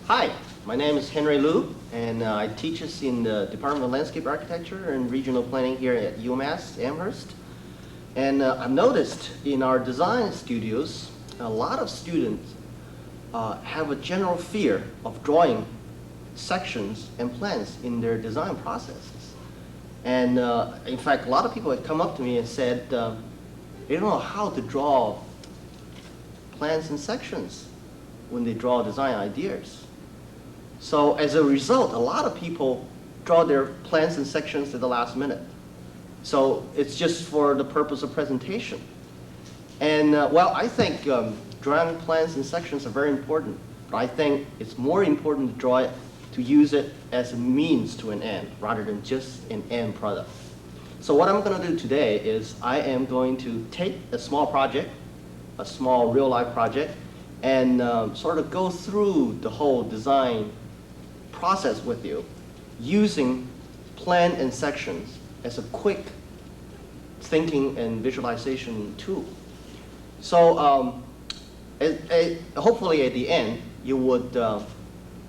Hi, my name is Henry Liu, and I teach us in the Department of Landscape Architecture and Regional Planning here at UMass Amherst. And I've noticed in our design studios, a lot of students have a general fear of drawing sections and plans in their design processes. And in fact, a lot of people have come up to me and said they don't know how to draw plans and sections when they draw design ideas. So as a result, a lot of people draw their plans and sections at the last minute. So it's just for the purpose of presentation. And well, I think drawing plans and sections are very important, but I think it's more important to draw it, to use it as a means to an end, rather than just an end product. So what I'm going to do today is I am going to take a small project, a small real-life project, and sort of go through the whole design process with you using plan and sections as a quick thinking and visualization tool. So hopefully at the end you would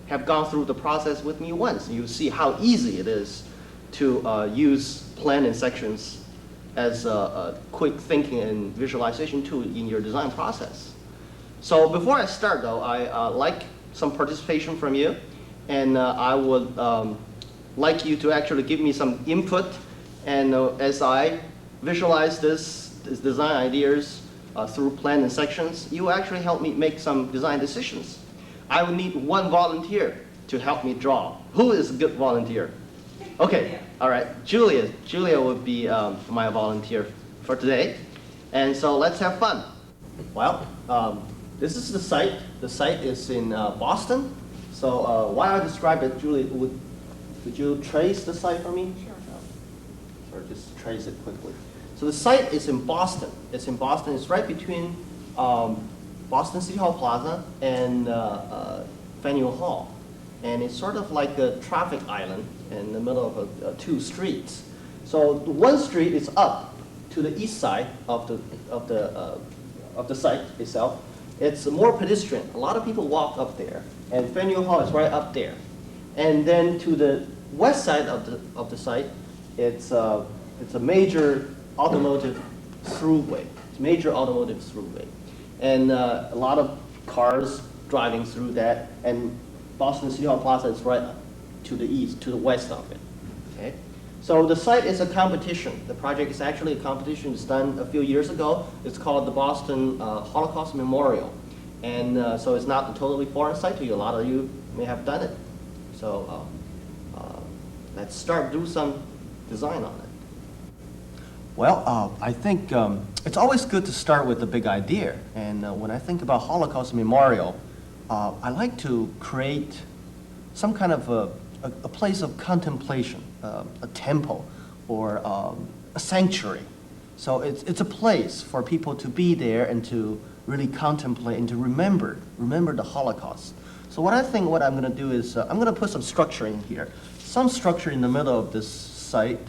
have gone through the process with me once. You see how easy it is to use plan and sections as a quick thinking and visualization tool in your design process. So before I start though, I like some participation from you, and I would like you to actually give me some input, and as I visualize these design ideas through plan and sections, you actually help me make some design decisions. I would need one volunteer to help me draw. Who is a good volunteer? Okay, all right, Julia. Julia would be my volunteer for today. And so let's have fun. Well, this is the site. The site is in Boston. So while I describe it, Julia, could you trace the site for me? Sure. Or just trace it quickly. So the site is in Boston. It's in Boston. It's right between Boston City Hall Plaza and Faneuil Hall. And it's sort of like a traffic island in the middle of two streets. So one street is up to the east side of the site itself. It's more pedestrian. A lot of people walk up there, and Faneuil Hall is right up there. And then to the west side of the site, it's a major automotive throughway. It's a major automotive throughway, and a lot of cars driving through that. And Boston City Hall Plaza is right to the east, to the west of it. Okay, so the site is a competition. The project is actually a competition. It's done a few years ago. It's called the Boston Holocaust Memorial, and so it's not a totally foreign site to you. A lot of you may have done it. So let's start do some design on it. Well, I think it's always good to start with the big idea. And when I think about Holocaust Memorial, I like to create some kind of a place of contemplation, a temple, or a sanctuary. So it's a place for people to be there and to really contemplate and to remember the Holocaust. So what I'm going to do is I'm going to put some structure in here. Some structure in the middle of this site,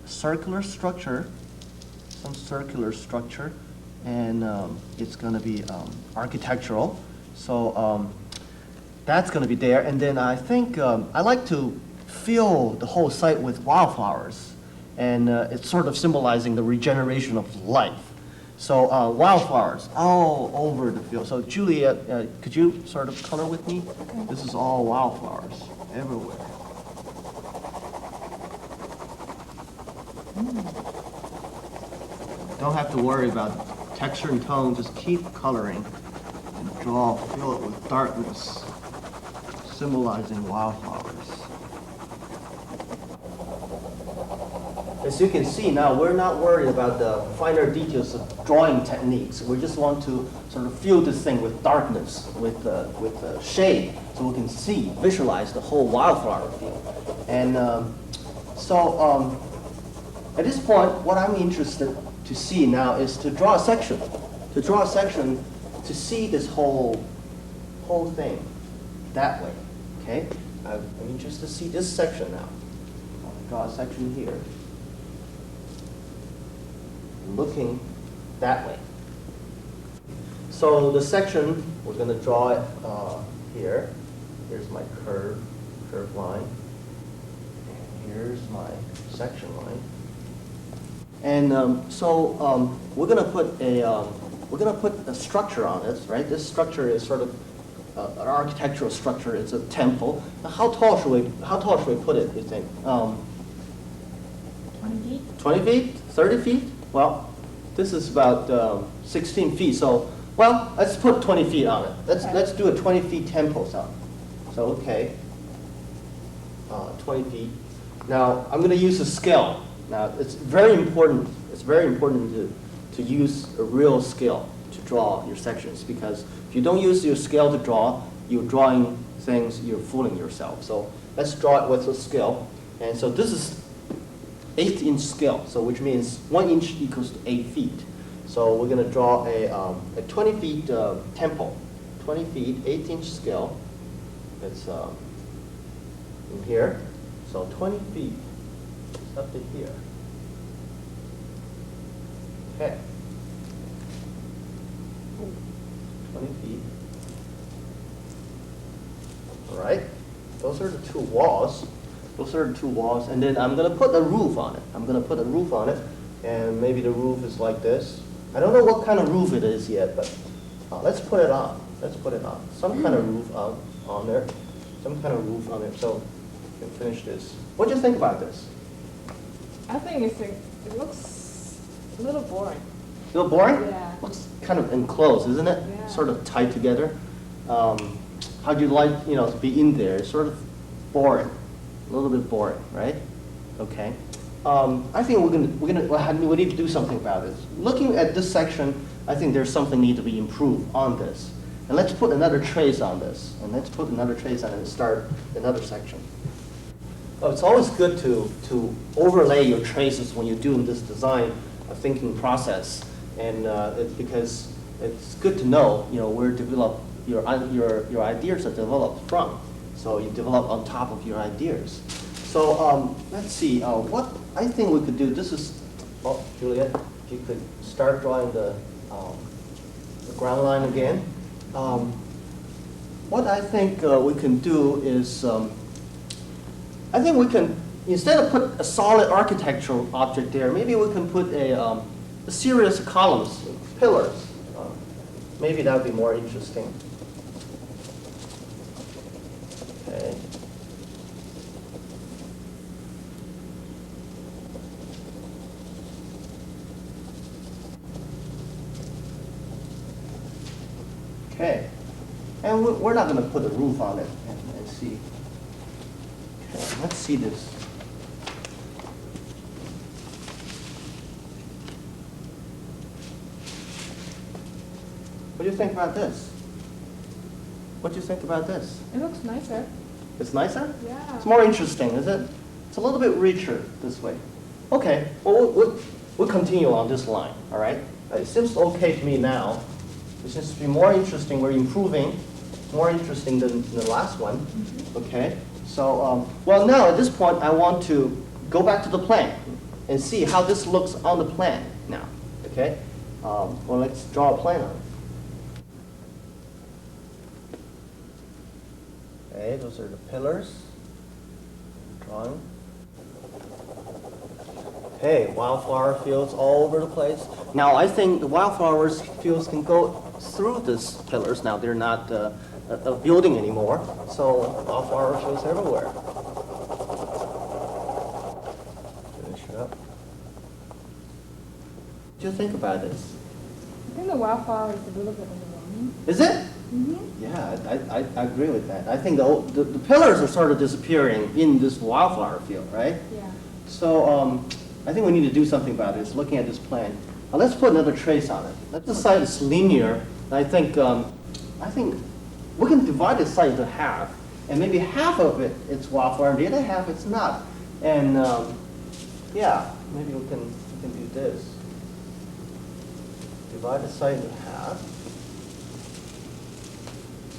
circular structure, and it's going to be architectural. So that's going to be there. And then I think I like to fill the whole site with wildflowers. And it's sort of symbolizing the regeneration of life. So wildflowers all over the field. So Julia, could you sort of color with me? Okay. This is all wildflowers everywhere. Don't have to worry about texture and tone. Just keep coloring and fill it with darkness, symbolizing wildflowers. As you can see now, we're not worried about the finer details of drawing techniques. We just want to sort of fill this thing with darkness, with shade, so we can see, visualize the whole wildflower field. And so at this point, what I'm interested to see now is to draw a section. To draw a section to see this whole thing that way. Okay? I'm interested to see this section now. I'll draw a section here, looking that way. So the section, we're going to draw it here. Here's my curve line. And here's my section line. And we're gonna put a structure on this, right? This structure is sort of an architectural structure. It's a temple. Now, how tall should we put it, you think? 20 feet? 20 feet? 30 feet? Well, this is about 16 feet. So, well, let's put 20 feet on it. Let's do a 20 feet temple. So okay, 20 feet. Now I'm going to use a scale. Now it's very important. It's very important to use a real scale to draw your sections, because if you don't use your scale to draw, you're drawing things, you're fooling yourself. So let's draw it with a scale. And so this is 8-inch scale, so which means 1 inch equals to 8 feet. So we're going to draw a 20 feet temple, 20 feet, 8-inch scale. It's in here. So 20 feet up to here. Okay. 20 feet. All right. Those are the two walls. Those are the two walls, and then I'm going to put a roof on it. I'm going to put a roof on it, and maybe the roof is like this. I don't know what kind of roof it is yet, but let's put it on. Let's put it on. Some kind of roof on there. Some kind of roof on it, so we can finish this. What do you think about this? I think it looks a little boring. A little boring? Yeah. Looks kind of enclosed, isn't it? Yeah. Sort of tied together. How'd you like, to be in there? It's sort of boring. A little bit boring, right? Okay. I think we need to do something about this. Looking at this section, I think there's something need to be improved on this. And let's put another trace on this. And let's put another trace on it and start another section. Oh, it's always good to overlay your traces when you're doing this design thinking process, and because it's good to know, where your ideas are developed from. So you develop on top of your ideas. So let's see, what I think we could do, this is, Juliet, if you could start drawing the ground line again. What I think we can do is, I think we can, instead of put a solid architectural object there, maybe we can put a series of columns, pillars. Maybe that would be more interesting. Okay. Okay. And we're not going to put a roof on it and see. Okay, let's see this. What do you think about this? What do you think about this? It looks nicer. It's nicer? Yeah. It's more interesting, is it? It's a little bit richer this way. Okay, well, we'll continue on this line, all right? It seems okay to me now. It seems to be more interesting. We're improving, more interesting than the last one. Mm-hmm. Okay, so, well, now at this point, I want to go back to the plan and see how this looks on the plan now, okay? Well, let's draw a plan on it. Okay, those are the pillars. Drawing. Okay, wildflower fields all over the place. Now, I think the wildflower fields can go through these pillars. Now, they're not a building anymore, so wildflower fields everywhere. Finish it up. What do you think about this? I think the wildflower is a little bit overwhelming. Is it? Mm-hmm. Yeah, I agree with that. I think the pillars are sort of disappearing in this wildflower field, right? Yeah. So I think we need to do something about this, looking at this plan. Let's put another trace on it. Let's decide it's linear. I think we can divide this side into half, and maybe half of it it's wildflower, and the other half it's not. And yeah, maybe we can do this. Divide the side into half.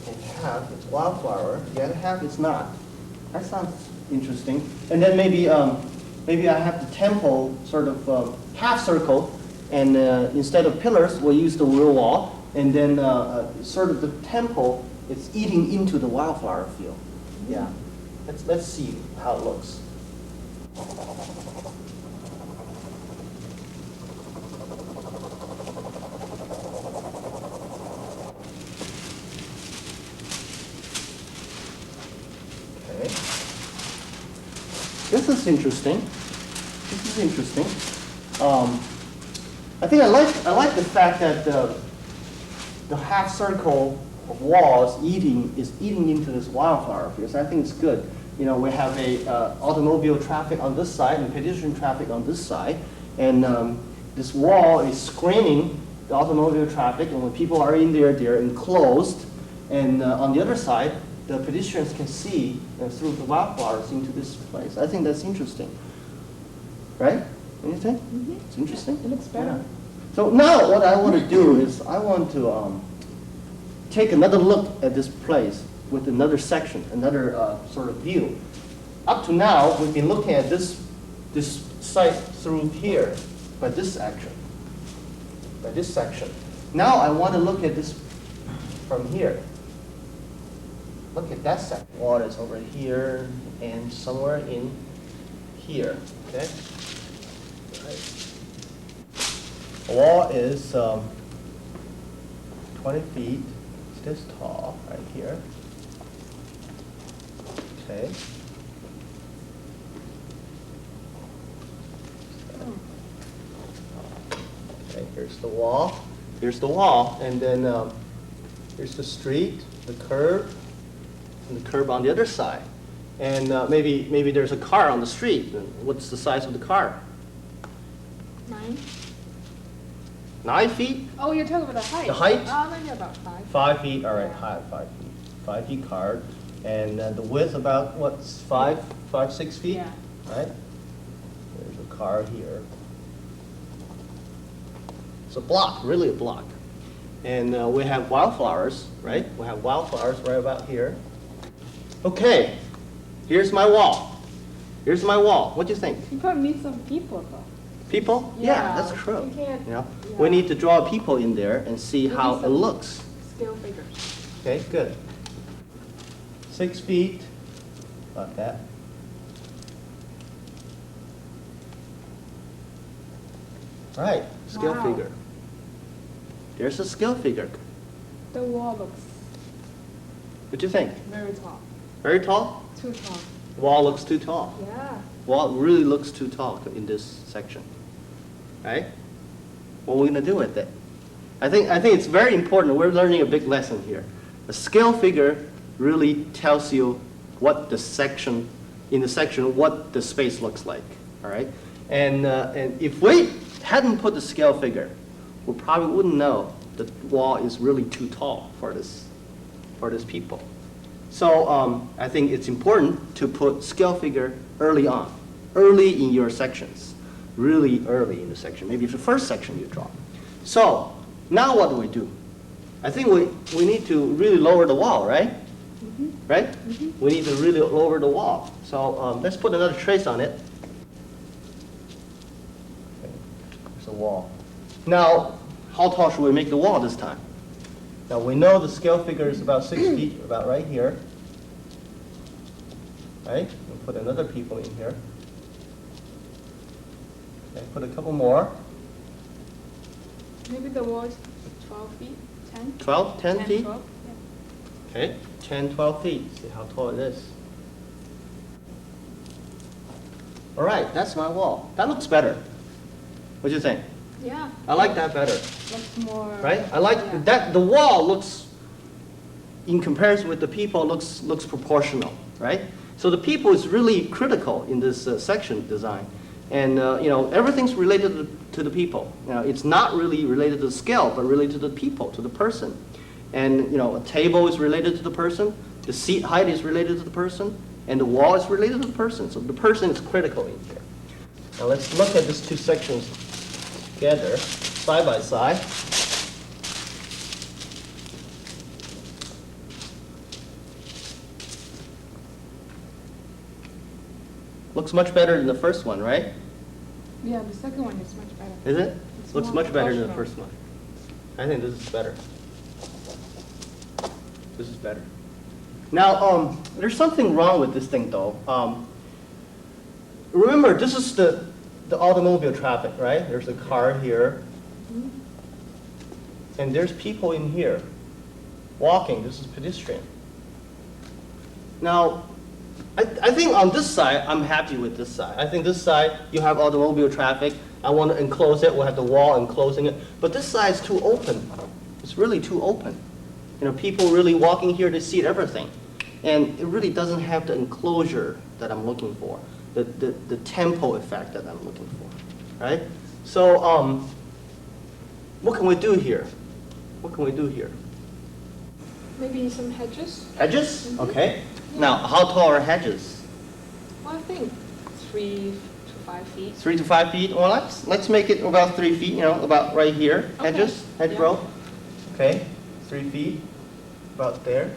And half it's wildflower, the other half is not. That sounds interesting. And then maybe I have the temple sort of half circle, and instead of pillars, we'll use the real wall, and then sort of the temple it's eating into the wildflower field. Yeah. Let's see how it looks. Okay. This is interesting. This is interesting. I think I like the fact that the half circle of wall is eating into this wildflower field. So I think it's good. You know, we have a automobile traffic on this side and pedestrian traffic on this side, and this wall is screening the automobile traffic. And when people are in there, they're enclosed. And on the other side, the pedestrians can see through the wildflowers into this place. I think that's interesting, right? Anything? Mm-hmm. It's interesting. It looks better. Yeah. So now what I want to do is I want to take another look at this place with another section, another sort of view. Up to now, we've been looking at this site through here, by this section. Now I want to look at this from here. Look at that section. Water is over here and somewhere in here. Okay. Right. The wall is 20 feet. It's this tall right here. Okay. Okay, here's the wall. Here's the wall, and then here's the street, the curb, and the curb on the other side. And maybe there's a car on the street. What's the size of the car? 9. 9 feet? Oh, you're talking about the height. The height? Maybe about 5. 5 feet, all right, Yeah. high, 5 feet. 5 feet car, and the width about, what's 6 feet? Yeah. Right? There's a car here. It's a block, really a block. And we have wildflowers, right? We have wildflowers right about here. Okay, here's my wall. Here's my wall. What do you think? You probably meet some people though. People? Yeah, that's true. you can't- You know, yeah. we need to draw people in there and see Maybe how it some- looks. Scale figures. Okay, good. 6 feet, about that. All right, scale Wow. figure. There's a scale figure. The wall looks What do you think? very tall. Very tall? Too tall. Wall looks too tall. Yeah. Wall really looks too tall in this section. Right? What are we going to do with it? I think it's very important. We're learning a big lesson here. A scale figure really tells you what the section, in the section, what the space looks like. All right? And if we hadn't put the scale figure, we probably wouldn't know the wall is really too tall for this people. So I think it's important to put scale figure early on, early in your sections, really early in the section, maybe the first section you draw. So now what do? I think we need to really lower the wall, right? Mm-hmm. Right? Mm-hmm. We need to really lower the wall. So let's put another trace on it. Okay. There's a wall. Now, how tall should we make the wall this time? Now we know the scale figure is about 6 feet, about right here. Right? We'll put another people in here. Okay, put a couple more. Maybe the wall is 12 feet, 10? 12, 10 feet? 12? Yeah. Okay, 10, 12 feet. See how tall it is. All right, that's my wall. That looks better. What do you think? Yeah. I like that better. Looks more. Right? I like yeah. that. The wall looks, in comparison with the people, looks proportional, right? So the people is really critical in this section design, and everything's related to the people. It's not really related to the scale, but related to the people, to the person. And a table is related to the person, the seat height is related to the person, and the wall is related to the person. So the person is critical in here. Now let's look at these two sections together, side by side. Looks much better than the first one, right? Yeah, the second one is much better. Is it? It's Looks more much better than the proportional. first one. I think this is better. This is better. Now, there's something wrong with this thing though. Remember, this is the automobile traffic, right? There's a car here. And there's people in here walking. This is pedestrian. Now, I think on this side, I'm happy with this side. I think this side, you have automobile traffic. I want to enclose it. We'll have the wall enclosing it. But this side is too open. It's really too open. You know, people really walking here to see everything. And it really doesn't have the enclosure that I'm looking for, the tempo effect that I'm looking for, right? So what can we do here? What can we do here? Maybe some hedges? Hedges? Mhm. Okay. Now, how tall are hedges? Well, I think 3 to 5 feet. 3 to 5 feet? Well, let's make it about 3 feet, you know, about right here. Okay. Hedges, hedgerow. Okay, 3 feet, about there.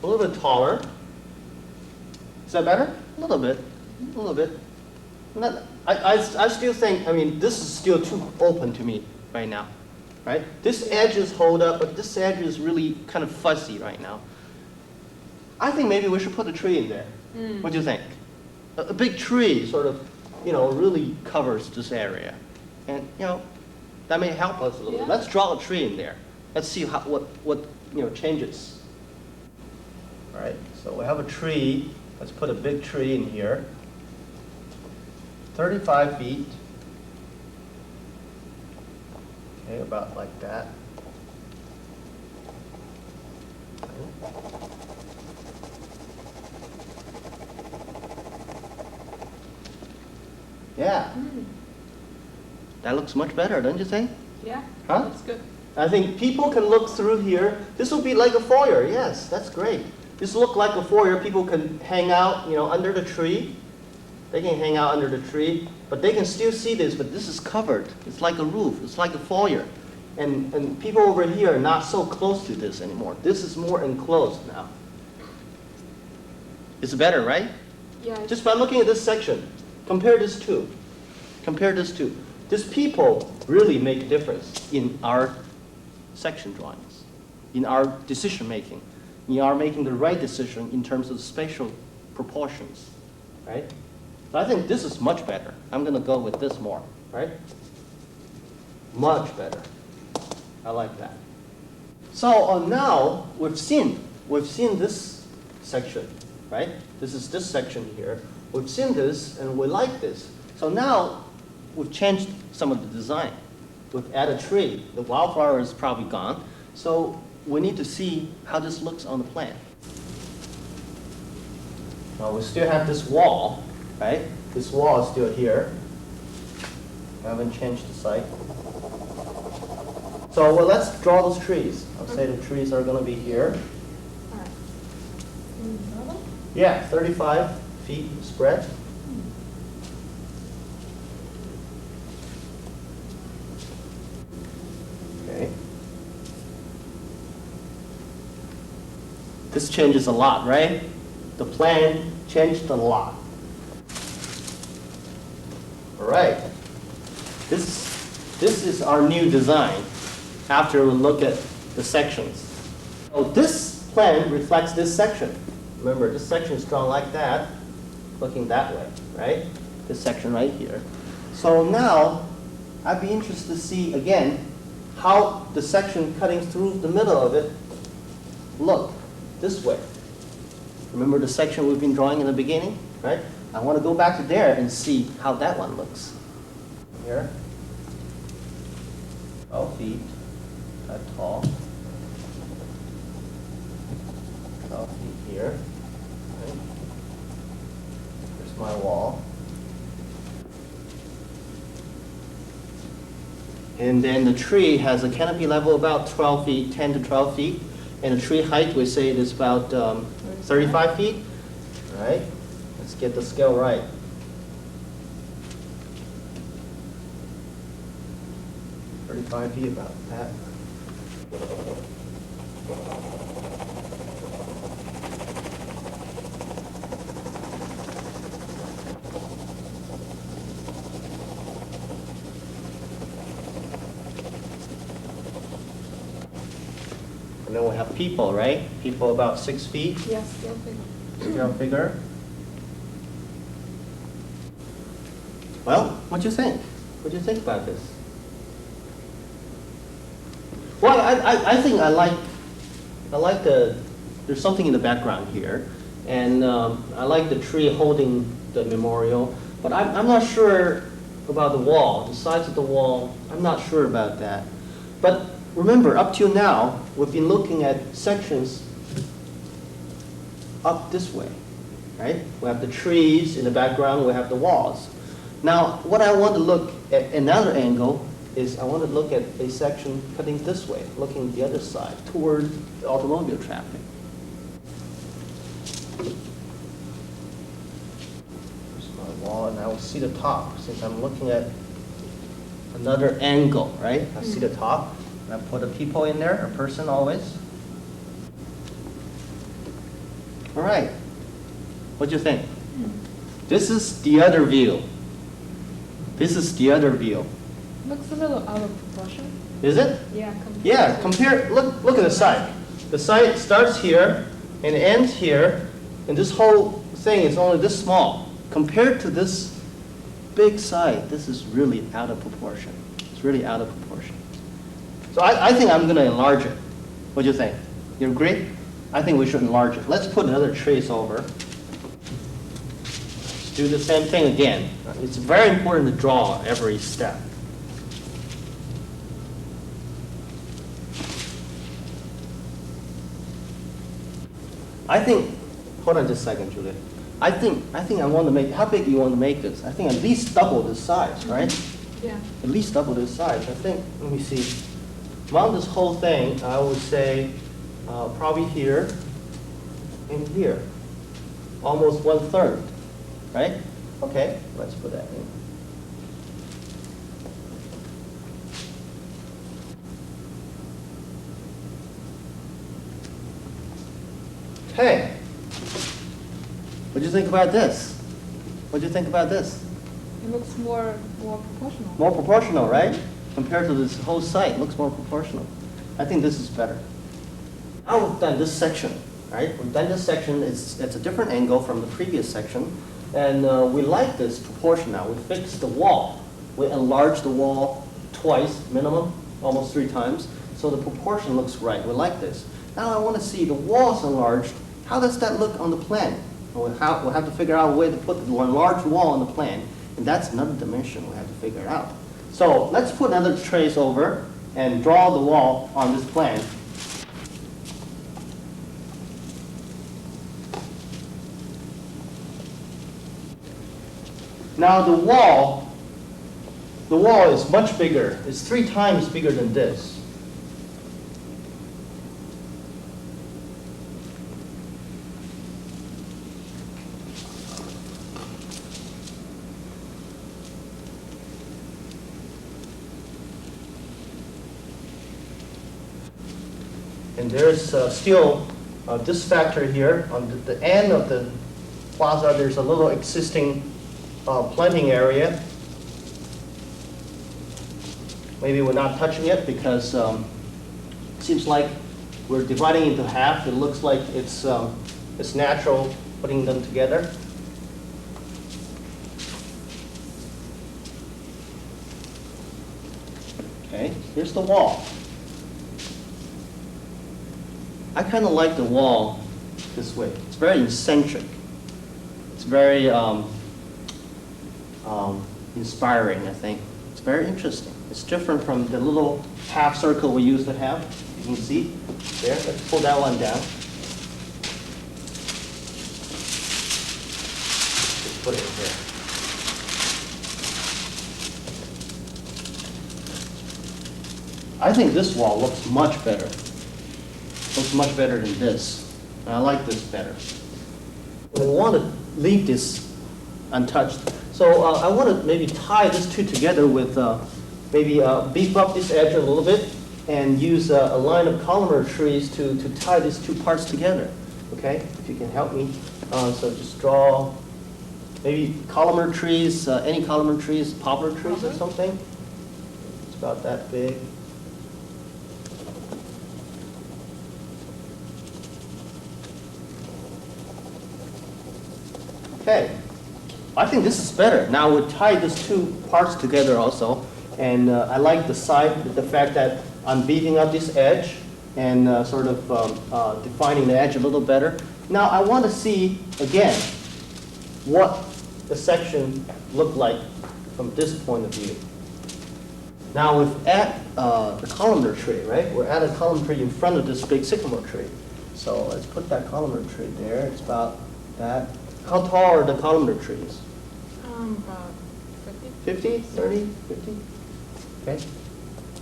A little bit taller. Is that better? A little bit, a little bit. Not, I still think, I mean, this is still too open to me right now, right? This edge is hold up, but this edge is really kind of fuzzy right now. I think maybe we should put a tree in there. What do you think? A big tree sort of, you know, really covers this area. And, you know, that may help us a little. Yeah. Let's draw a tree in there. Let's see how, what you know, changes. All right, so we have a tree. Let's put a big tree in here. 35 feet. Okay, about like that. Okay. Yeah, that looks much better, don't you think? Yeah, Huh? that's good. I think people can look through here. This will be like a foyer. Yes, that's great. This look like a foyer. People can hang out, you know, under the tree. They can hang out under the tree, but they can still see this, but this is covered. It's like a roof. It's like a foyer. And people over here are not so close to this anymore. This is more enclosed now. It's better, right? Yeah, Just by looking at this section, compare this two. Compare this two. These people really make a difference in our section drawings, in our decision making, in our making the right decision in terms of spatial proportions, right? So I think this is much better. I'm going to go with this more, right? Much better. I like that. So now we've seen this section, right? This is this section here. We've seen this and we like this. So now we've changed some of the design. We've added a tree. The wildflower is probably gone. So we need to see how this looks on the plan. Now we still have this wall, right? This wall is still here. I haven't changed the site. So well, let's draw those trees. I'll say the trees are going to be here. all right. Yeah, 35 feet spread. Okay. This changes a lot, right? The plan changed a lot. All right. This is our new design after we look at the sections. So this plan reflects this section. Remember, this section is drawn like that, looking that way, right? This section right here. So now, I'd be interested to see, again, how the section cutting through the middle of it look this way. Remember the section we've been drawing in the beginning, right? I want to go back to there and see how that one looks. Here, 12 feet, that tall. 12 feet here. Right. Here's my wall. And then the tree has a canopy level about 12 feet, 10 to 12 feet. And the tree height, we say it is about 35 feet. All right, let's get the scale right. .5 feet, about that. And then we have people, right? People about 6 feet, Yes, still big. scale figure. Well, what do you think? What do you think about this? Well, I think I like there's something in the background here. And I like the tree holding the memorial. But I'm not sure about the wall, the size of the wall. I'm not sure about that. But remember, up till now, we've been looking at sections up this way, right? We have the trees in the background, we have the walls. Now, what I want to look at another angle is I want to look at a section cutting this way, looking the other side, toward the automobile traffic. Here's my wall, and I will see the top, since I'm looking at another angle, right? I see the top, and I put a people in there, a person always. All right, what do you think? This is the other view. This is the other view. Looks a little out of proportion. Is it? Yeah. Yeah, compare, look at the side. The side starts here and ends here, and this whole thing is only this small. Compared to this big side, this is really out of proportion. It's really out of proportion. So I think I'm going to enlarge it. What do you think? You agree? I think we should enlarge it. Let's put another trace over. Let's do the same thing again. It's very important to draw every step. I think, hold on just a second, Julia. I think I want to make, how big do you want to make this? I think at least double this size, right? Yeah. At least double this size. I think, let me see. Around this whole thing, I would say probably here and here. Almost 1/3, right? Okay, let's put that in. Okay. What do you think about this? What do you think about this? It looks more proportional. More proportional, right? Compared to this whole site, looks more proportional. I think this is better. Now we've done this section, right? We've done this section, it's a different angle from the previous section. And we like this proportion now. We fixed the wall. We enlarged the wall twice, minimum, almost 3 times. So the proportion looks right. We like this. Now I want to see the walls enlarged. How does that look on the plan? We'll have to figure out a way to put the enlarged wall on the plan. And that's another dimension we have to figure out. So let's put another trace over and draw the wall on this plan. Now the wall is much bigger. It's 3 times bigger than this. And there's still this factor here on the end of the plaza. There's a little existing planting area. Maybe we're not touching it because it seems like we're dividing into half. It looks like it's natural putting them together. Okay, here's the wall. I kind of like the wall this way. It's very eccentric. It's very inspiring, I think. It's very interesting. It's different from the little half circle we used to have. You can see there. Let's pull that one down. Just put it here. I think this wall looks much better. Looks much better than this. I like this better. We want to leave this untouched. So I want to maybe tie these two together with maybe beef up this edge a little bit and use a line of columnar trees to tie these 2 parts together. Okay, if you can help me. So just draw maybe columnar trees, any columnar trees, poplar trees or something. It's about that big. I think this is better. Now we'll tie these two parts together also. And I like the fact that I'm beefing up this edge and sort of defining the edge a little better. Now I want to see, again, what the section look like from this point of view. Now we've at the columnar tree, right? We're at a column tree in front of this big sycamore tree. So let's put that columnar tree there. It's about that. How tall are the columnar trees? About 50, 50. 30, 50? Okay.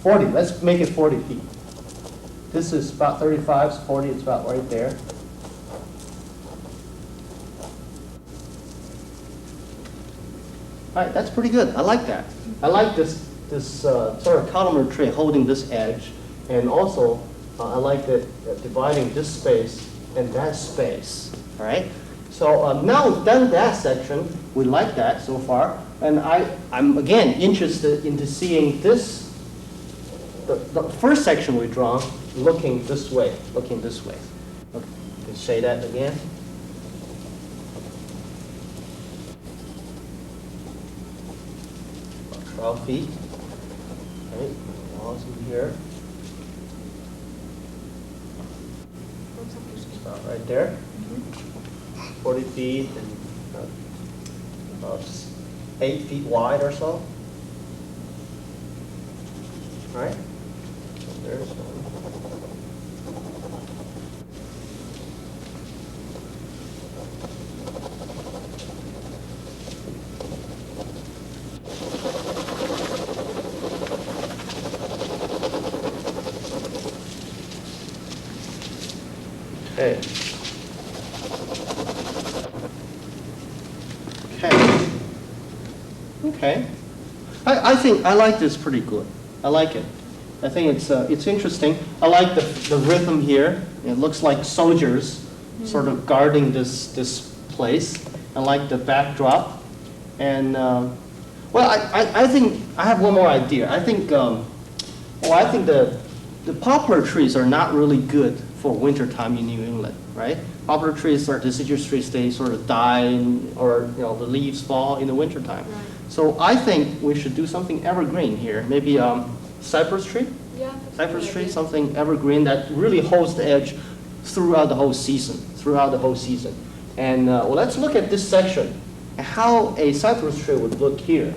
40, let's make it 40 feet. This is about 35, so 40, it's about right there. All right, that's pretty good. I like that. I like this sort of columnar tree holding this edge, and also I like that dividing this space and that space. All right. So now we've done that section. We like that so far, and I'm again interested into seeing this. The first section we draw looking this way, looking this way. Okay. Let's say that again. About 12 feet. Right, walls in here. About right there. 40 feet and about 8 feet wide or so. Right? So there's one. Okay. Okay. I think I like this pretty good. I like it. I think it's interesting. I like the rhythm here. It looks like soldiers sort of guarding this place. I like the backdrop. And well, I think I have one more idea. I think I think the poplar trees are not really good for wintertime in New England, right? Poplar trees or deciduous trees, they sort of die or the leaves fall in the wintertime. Right. So I think we should do something evergreen here. Maybe cypress tree? Yeah. Cypress tree, something evergreen that really holds the edge throughout the whole season. And well, let's look at this section and how a cypress tree would look here.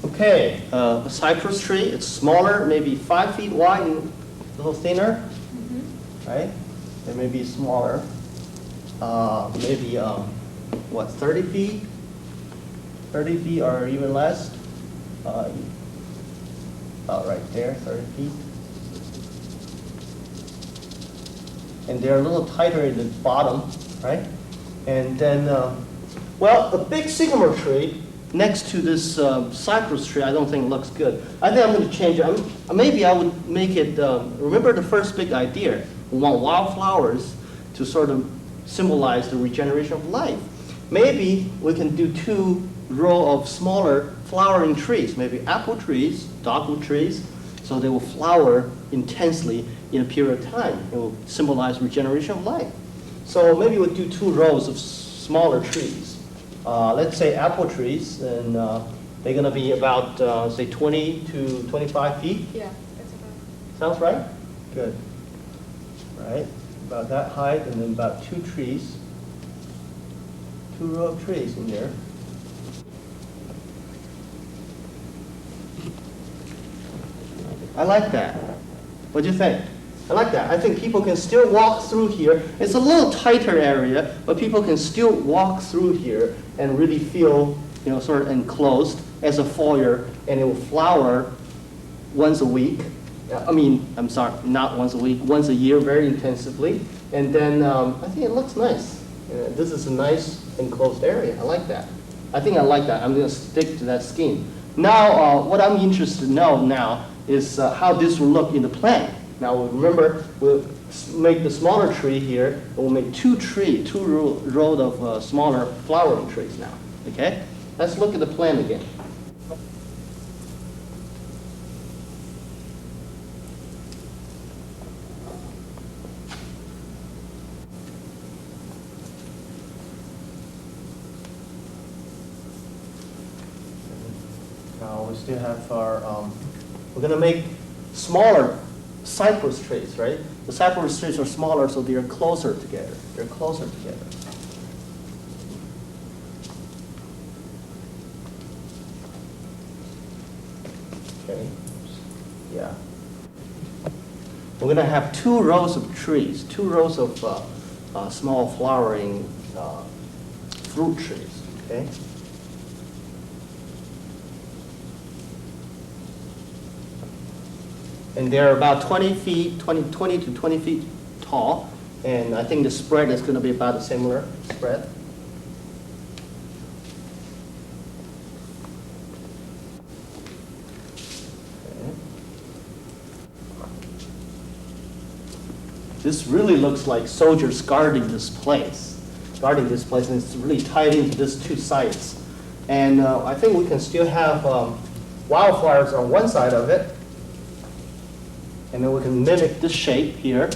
Okay, a cypress tree, it's smaller, maybe 5 feet wide and a little thinner, right? It may be smaller, maybe, 30 feet? 30 feet or even less. About right there, 30 feet. And they're a little tighter in the bottom, right? And then, well, a big sycamore tree next to this cypress tree, I don't think looks good. I think I'm going to change it. Maybe I would make it, remember the first big idea, we want wildflowers to sort of symbolize the regeneration of life. Maybe we can do 2 rows of smaller flowering trees, maybe apple trees, dogwood trees, so they will flower intensely in a period of time. It will symbolize regeneration of life. So maybe we'll do 2 rows of smaller trees. Let's say apple trees, and they're going to be about, say, 20 to 25 feet. Yeah, that's about. Sounds right? Good. Right, about that height, and then about 2 trees. 2 rows of trees in there. I like that. What do you think? I like that. I think people can still walk through here. It's a little tighter area, but people can still walk through here and really feel, sort of enclosed as a foyer, and it will flower once a week. I'm sorry, not once a week, once a year, very intensively. And then I think it looks nice. This is a nice enclosed area. I like that. I think I like that. I'm going to stick to that scheme. Now, what I'm interested to know now is how this will look in the plan. Now, remember, we'll make the smaller tree here, and we'll make 2 rows of smaller flowering trees now. Okay? Let's look at the plan again. we still have our, we're gonna make smaller cypress trees, right? The cypress trees are smaller, so they're closer together. They're closer together. Okay, yeah. We're gonna have 2 rows of trees, 2 rows of small flowering fruit trees, okay? And they're about 20 feet, 20 to 20 feet tall, and I think the spread is gonna be about a similar spread. This really looks like soldiers guarding this place, and it's really tied into these 2 sites. And I think we can still have wildflowers on one side of it, and then we can mimic this shape here.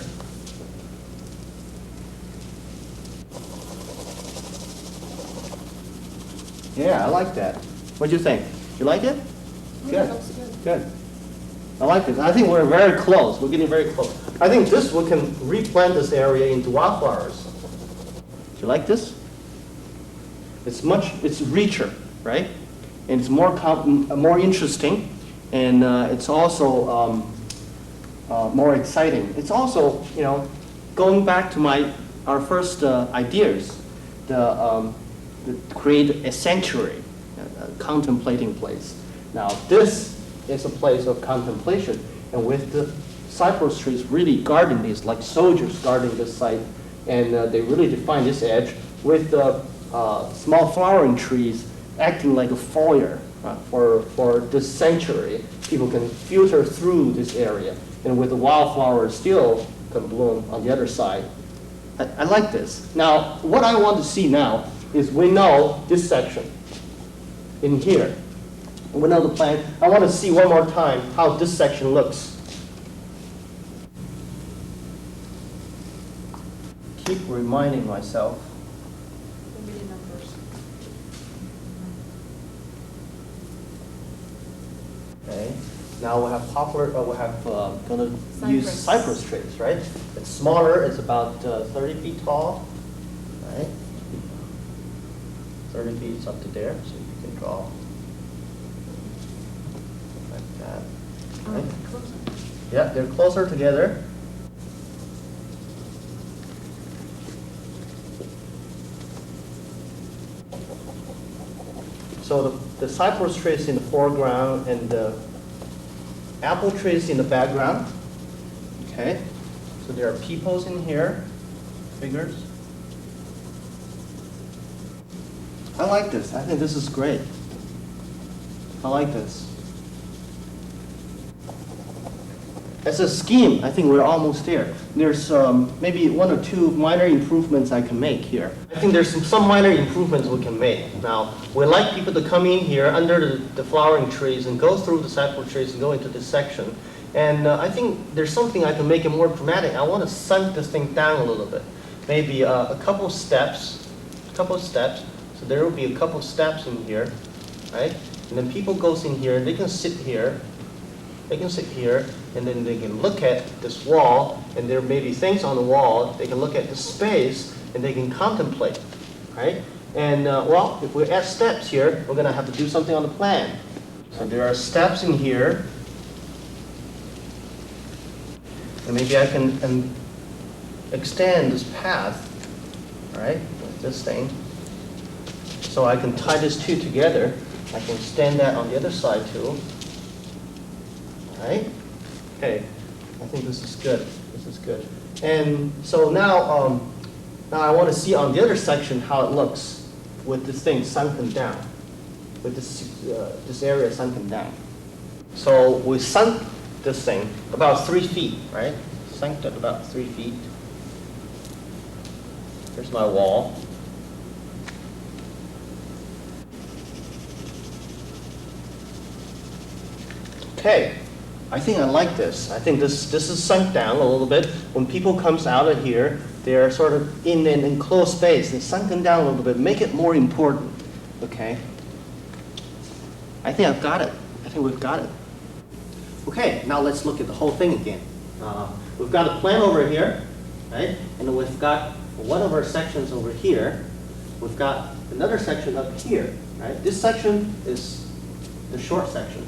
Yeah, I like that. What do you think? You like it? Good. Looks good. Good. I like this. I think we're very close. We're getting very close. I think this, we can replant this area into wildflowers. Do you like this? It's richer, right? And it's more interesting, and it's also more exciting. It's also, going back to our first ideas, the create a sanctuary, a contemplating place. Now this is a place of contemplation, and with the cypress trees really guarding these, like soldiers guarding this site, and they really define this edge with the small flowering trees acting like a foyer for this sanctuary. People can filter through this area, and with the wildflowers still can bloom on the other side. I like this. Now, what I want to see now is we know this section in here. We know the plan. I want to see one more time how this section looks. Keep reminding myself. Maybe the numbers. Okay. Now we have poplar. Gonna use cypress trees, right? It's smaller. It's about 30 feet tall, right? 30 feet is up to there, so you can draw like that. Right? Closer. Yeah, they're closer together. So the cypress tree is in the foreground and the apple tree is in the background. Okay, so there are peepholes in here, figures. I like this. I think this is great. I like this. As a scheme, I think we're almost there. There's maybe 1 or 2 minor improvements I can make here. I think there's some minor improvements we can make. Now, we like people to come in here under the flowering trees and go through the cypress trees and go into this section. And I think there's something I can make it more dramatic. I want to sunk this thing down a little bit. Maybe a couple steps. So there will be a couple steps in here, right? And then people goes in here, they can sit here. They can sit here, and then they can look at this wall, and there may be things on the wall. They can look at the space, and they can contemplate, right? And well, if we add steps here, we're gonna have to do something on the plan. So there are steps in here, and maybe I can extend this path, right, with this thing. So I can tie these 2 together. I can extend that on the other side too. Right? Okay, I think this is good. This is good. And so now, now I want to see on the other section how it looks with this thing sunken down, with this area sunken down. So we sunk this thing about 3 feet, right? Sunk it about 3 feet. Here's my wall. Okay. I think I like this. I think this is sunk down a little bit. When people comes out of here, they're sort of in an enclosed space. It's sunken down a little bit. Make it more important. Okay. I think I've got it. I think we've got it. Okay, now let's look at the whole thing again. We've got a plan over here, right? And we've got one of our sections over here. We've got another section up here, right? This section is the short section,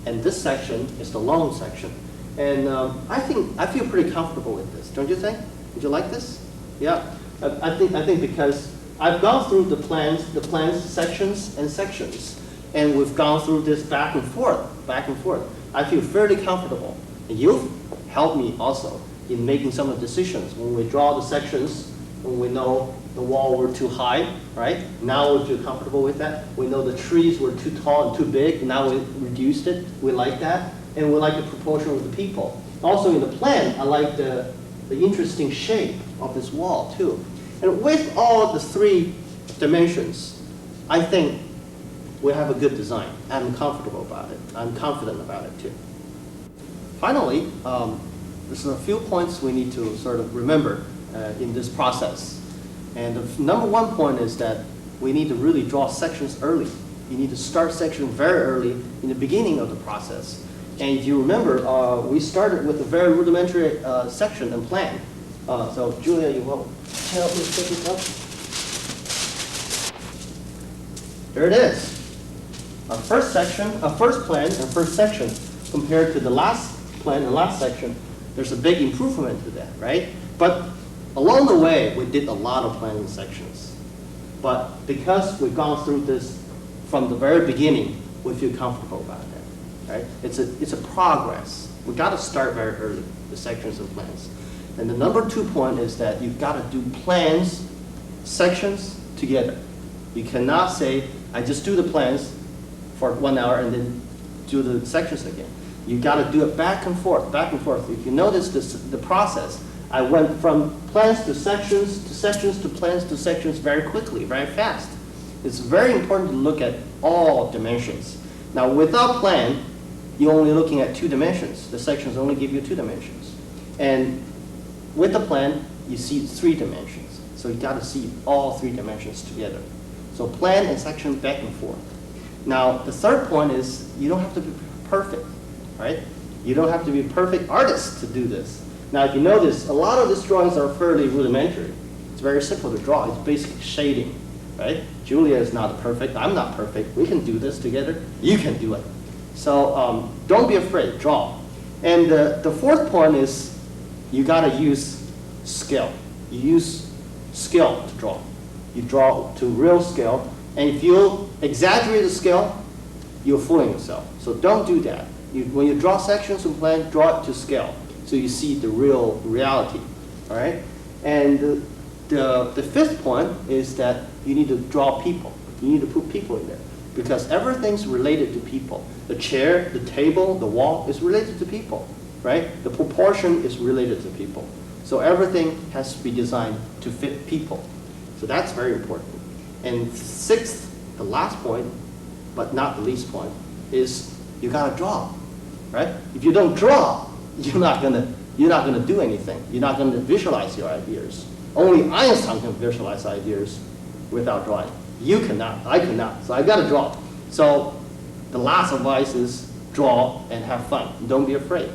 and this section is the long section. And I feel pretty comfortable with this, don't you think? Would you like this? Yeah, I think because I've gone through the plans sections and sections, and we've gone through this back and forth. I feel fairly comfortable. And you've helped me also in making some of the decisions. When we draw the sections, when we know the wall were too high, right? Now we feel comfortable with that. We know the trees were too tall and too big. Now we reduced it. We like that. And we like the proportion of the people. Also in the plan, I like the interesting shape of this wall too. And with all the three dimensions, I think we have a good design. I'm comfortable about it. I'm confident about it too. Finally, there's a few points we need to sort of remember in this process. And the number one point is that we need to really draw sections early. You need to start sections very early in the beginning of the process. And if you remember, we started with a very rudimentary section and plan. So Julia, you will help me pick this up? There it is. Our first section, our first plan and first section compared to the last plan and last section, there's a big improvement to that, right? But along the way, we did a lot of planning sections. But because we've gone through this from the very beginning, we feel comfortable about that, right? It's a progress. We got to start very early, the sections and plans. And the number 2 point is that you've got to do plans, sections together. You cannot say, I just do the plans for 1 hour and then do the sections again. You got to do it back and forth, back and forth. If you notice the process, I went from plans to sections to sections to plans to sections very quickly, very fast. It's very important to look at all dimensions. Now, without plan, you're only looking at 2 dimensions. The sections only give you 2 dimensions. And with the plan, you see 3 dimensions. So you got to see all 3 dimensions together. So plan and section back and forth. Now, the third point is you don't have to be perfect, right? You don't have to be a perfect artist to do this. Now, if you notice, a lot of these drawings are fairly rudimentary. It's very simple to draw. It's basic shading, right? Julia is not perfect. I'm not perfect. We can do this together. You can do it. So don't be afraid. Draw. And the fourth point is you got to use scale. You use scale to draw. You draw to real scale. And if you exaggerate the scale, you're fooling yourself. So don't do that. When you draw sections and plans, draw it to scale, so you see the real reality, all right? And the fifth point is that you need to draw people. You need to put people in there, because everything's related to people. The chair, the table, the wall is related to people, right? The proportion is related to people. So everything has to be designed to fit people. So that's very important. And sixth, the last point, but not the least point, is you gotta draw, right? If you don't draw, you're not gonna do anything. You're not gonna visualize your ideas. Only Einstein can visualize ideas without drawing. You cannot, I cannot, so I gotta draw. So the last advice is draw and have fun. Don't be afraid.